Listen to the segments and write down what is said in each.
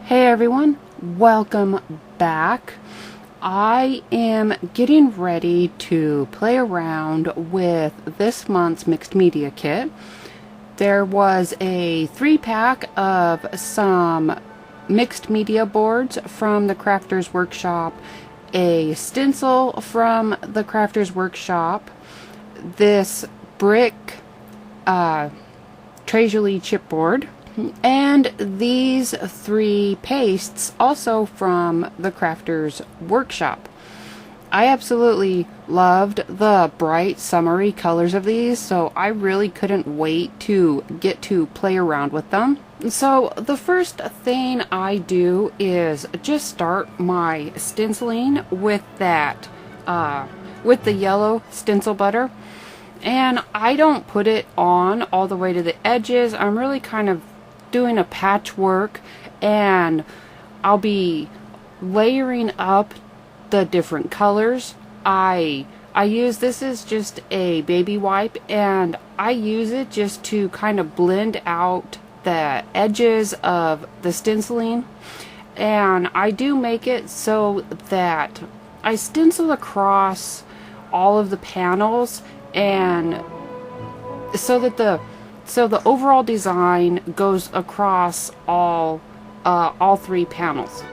Hey everyone, welcome back. I am getting ready to play around with this month's mixed media kit. There was a 3-pack of some mixed media boards from the Crafters Workshop, a stencil from the Crafters Workshop, this brick Tres Jolie chipboard, and these 3 pastes also from the Crafters Workshop. I absolutely loved the bright summery colors of these, so I really couldn't wait to get to play around with them. So the first thing I do is just start my stenciling with that with the yellow stencil butter, and I don't put it on all the way to the edges. I'm really kind of doing a patchwork, and I'll be layering up the different colors. I use, this is just a baby wipe, and I use it just to kind of blend out the edges of the stenciling. And I do make it so that I stencil across all of the panels, and so that the overall design goes across all 3 panels.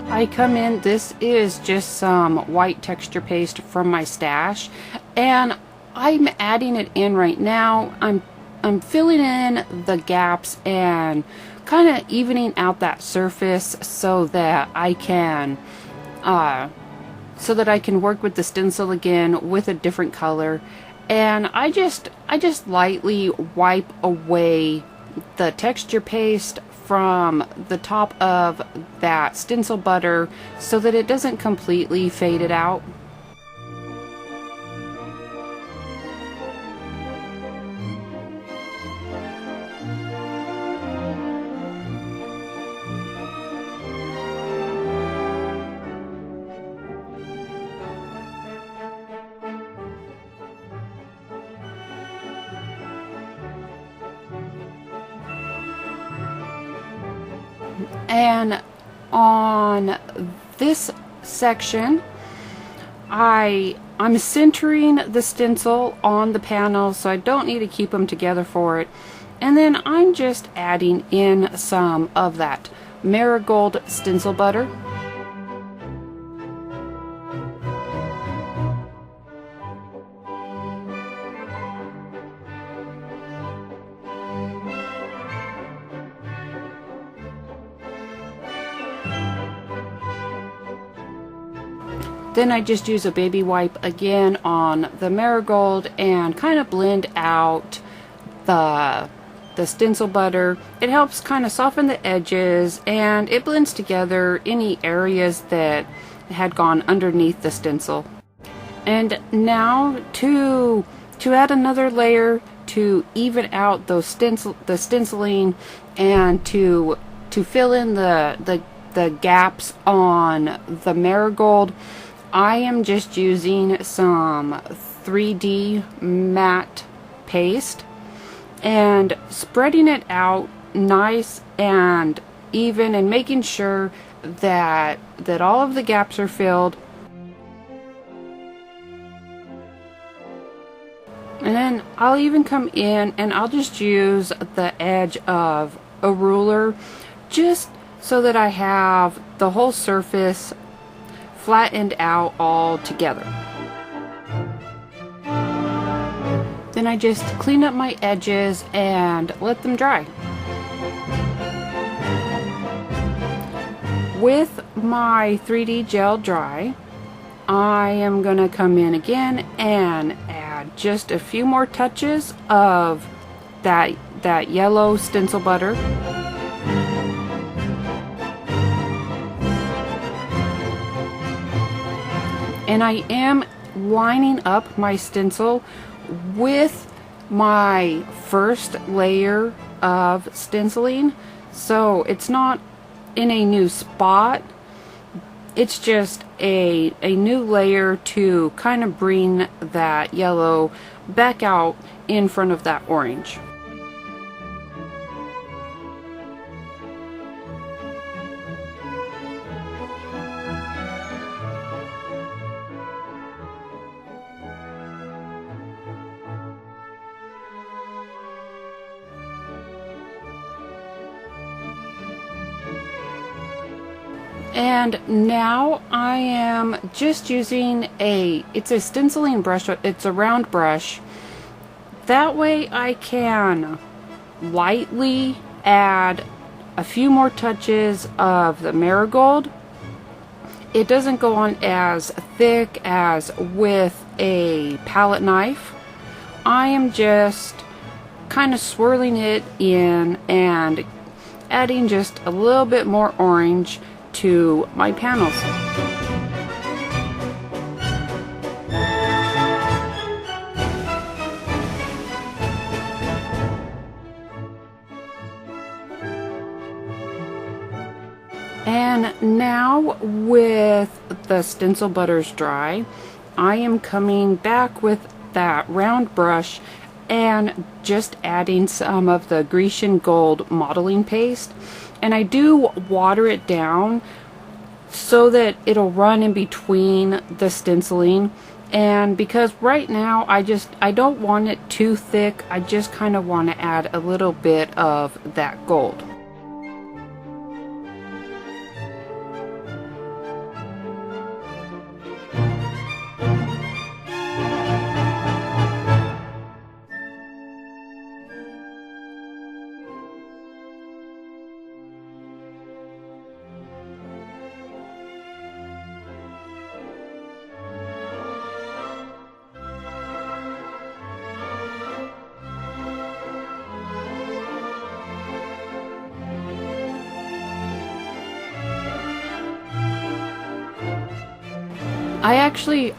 I come in, this is just some white texture paste from my stash, and I'm adding it in right now. I'm filling in the gaps and kind of evening out that surface so that I can work with the stencil again with a different color. And I just lightly wipe away the texture paste from the top of that stencil butter so that it doesn't completely fade it out. And on this section, I'm centering the stencil on the panel, so I don't need to keep them together for it. And then I'm just adding in some of that marigold stencil butter. Then I just use a baby wipe again on the marigold and kind of blend out the stencil butter. It helps kind of soften the edges, and it blends together any areas that had gone underneath the stencil. And now to add another layer to even out those the stenciling and to fill in the gaps on the marigold, I am just using some 3D matte paste and spreading it out nice and even, and making sure that all of the gaps are filled. And then I'll even come in and I'll just use the edge of a ruler just so that I have the whole surface flattened out all together. Then I just clean up my edges and let them dry. With my 3D gel dry, I am gonna come in again and add just a few more touches of that yellow stencil butter. and I am lining up my stencil with my first layer of stenciling, so it's not in a new spot. It's just a new layer to kind of bring that yellow back out in front of that orange. And now I am just using it's a stenciling brush, it's a round brush. That way I can lightly add a few more touches of the marigold. It doesn't go on as thick as with a palette knife. I am just kind of swirling it in and adding just a little bit more orange to my panels. And now with the stencil butters dry, I am coming back with that round brush and just adding some of the Grecian gold modeling paste. And I do water it down so that it'll run in between the stenciling. And because right now I don't want it too thick, I just kind of want to add a little bit of that gold.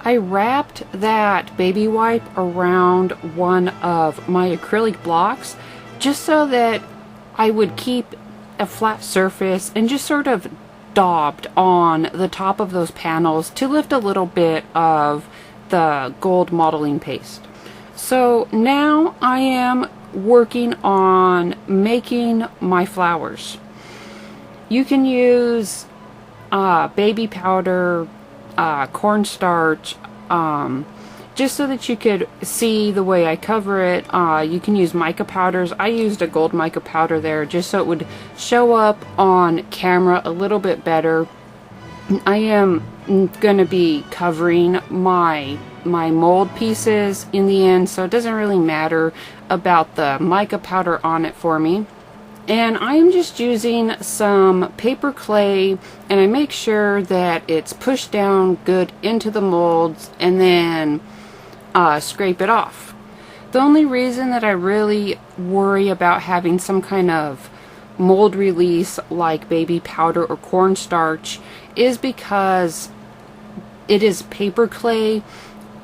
I wrapped that baby wipe around one of my acrylic blocks just so that I would keep a flat surface and just sort of daubed on the top of those panels to lift a little bit of the gold modeling paste. So now I am working on making my flowers. You can use baby powder, cornstarch, just so that you could see the way I cover it. You can use mica powders. I used a gold mica powder there just so it would show up on camera a little bit better. I am going to be covering my mold pieces in the end, so it doesn't really matter about the mica powder on it for me. And I am just using some paper clay, and I make sure that it's pushed down good into the molds and then scrape it off. The only reason that I really worry about having some kind of mold release like baby powder or cornstarch is because it is paper clay.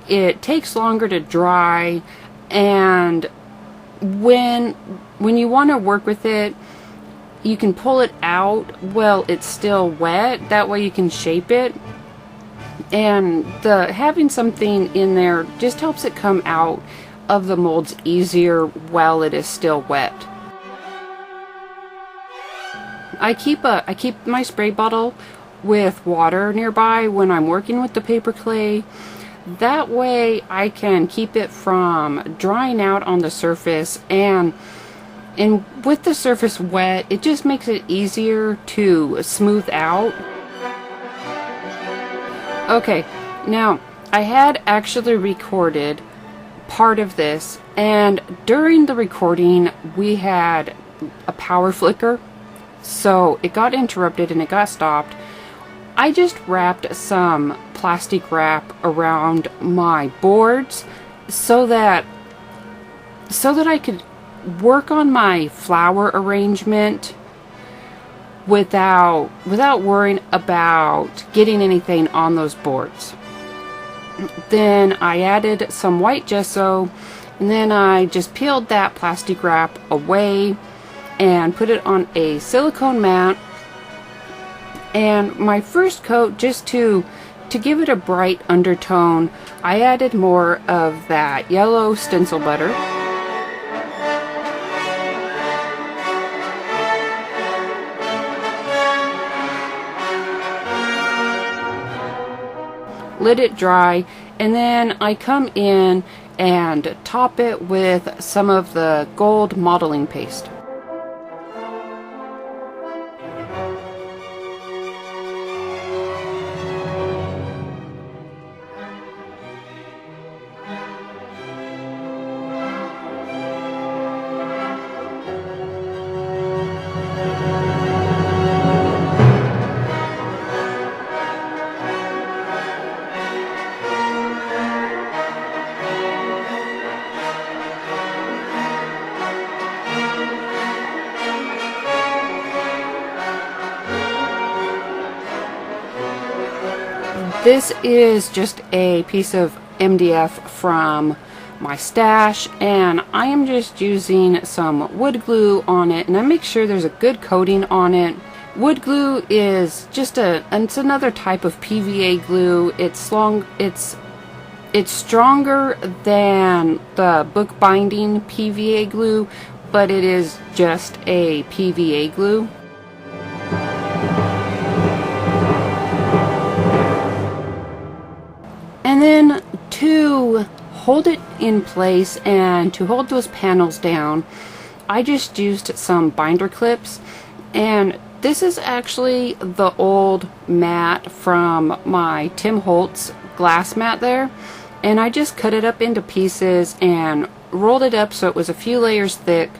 It takes longer to dry, and when you want to work with it, you can pull it out while it's still wet. That way you can shape it, and having something in there just helps it come out of the molds easier while it is still wet. I keep my spray bottle with water nearby when I'm working with the paper clay. That way I can keep it from drying out on the surface, and with the surface wet, it just makes it easier to smooth out. Okay, now I had actually recorded part of this, and during the recording we had a power flicker, so it got interrupted and it got stopped. I just wrapped some plastic wrap around my boards so that I could work on my flower arrangement without worrying about getting anything on those boards. Then I added some white gesso, and then I just peeled that plastic wrap away and put it on a silicone mat. And my first coat, just to give it a bright undertone, I added more of that yellow stencil butter. Let it dry, and then I come in and top it with some of the gold modeling paste. This is just a piece of MDF from my stash, and I am just using some wood glue on it, and I make sure there's a good coating on it. Wood glue is just it's another type of PVA glue. It's stronger than the bookbinding PVA glue, but it is just a PVA glue. And then to hold it in place and to hold those panels down, I just used some binder clips, and this is actually the old mat from my Tim Holtz glass mat there, and I just cut it up into pieces and rolled it up so it was a few layers thick,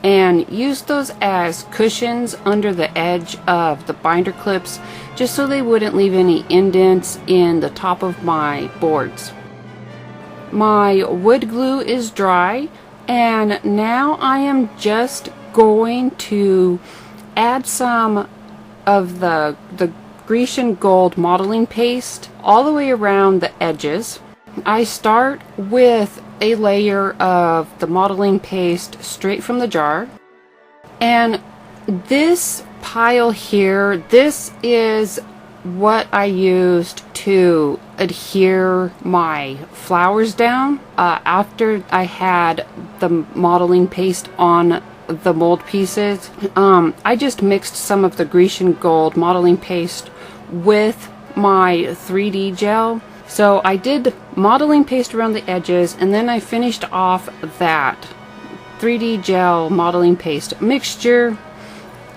and used those as cushions under the edge of the binder clips, just so they wouldn't leave any indents in the top of my boards. My wood glue is dry, and now I am just going to add some of the Grecian gold modeling paste all the way around the edges. I start with a layer of the modeling paste straight from the jar, and this pile here, this is what I used to adhere my flowers down after I had the modeling paste on the mold pieces. I just mixed some of the Grecian gold modeling paste with my 3D gel. So I did modeling paste around the edges, and then I finished off that 3D gel modeling paste mixture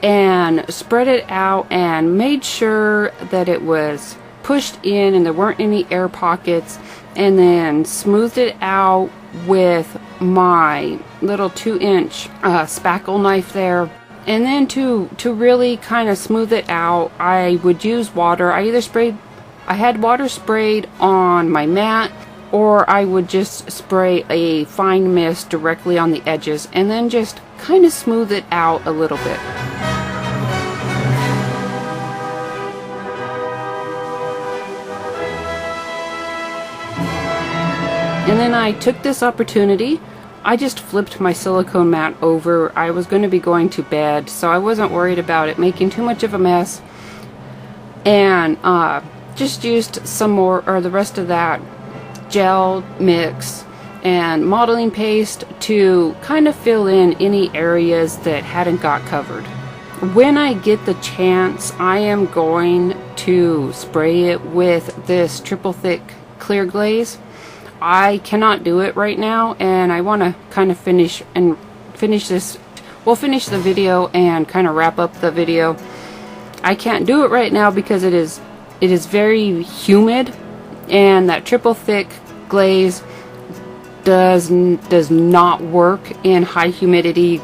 and spread it out and made sure that it was pushed in and there weren't any air pockets, and then smoothed it out with my little 2-inch spackle knife there. And then to really kind of smooth it out, I would use water. I had water sprayed on my mat, or I would just spray a fine mist directly on the edges and then just kind of smooth it out a little bit. And then I took this opportunity, I just flipped my silicone mat over. I was going to be going to bed, so I wasn't worried about it making too much of a mess, and just used some more, or the rest of that gel mix and modeling paste to kind of fill in any areas that hadn't got covered. When I get the chance, I am going to spray it with this triple thick clear glaze. I cannot do it right now, and I want to kind of finish this. We'll finish the video and kind of wrap up the video. I can't do it right now because it is very humid, and that triple thick glaze does not work in high humidity.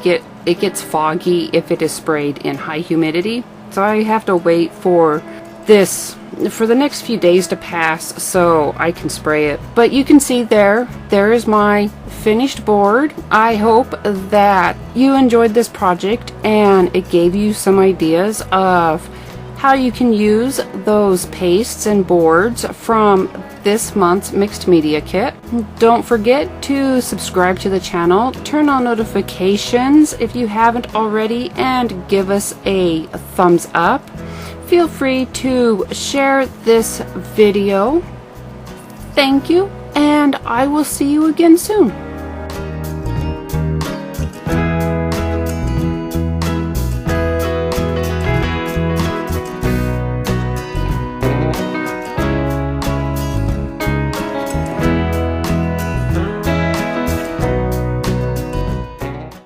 It gets foggy if it is sprayed in high humidity. So I have to wait for the next few days to pass so I can spray it. But you can see there is my finished board. I hope that you enjoyed this project and it gave you some ideas of how you can use those pastes and boards from this month's mixed media kit. Don't forget to subscribe to the channel, turn on notifications if you haven't already, and give us a thumbs up. Feel free to share this video. Thank you, and I will see you again soon.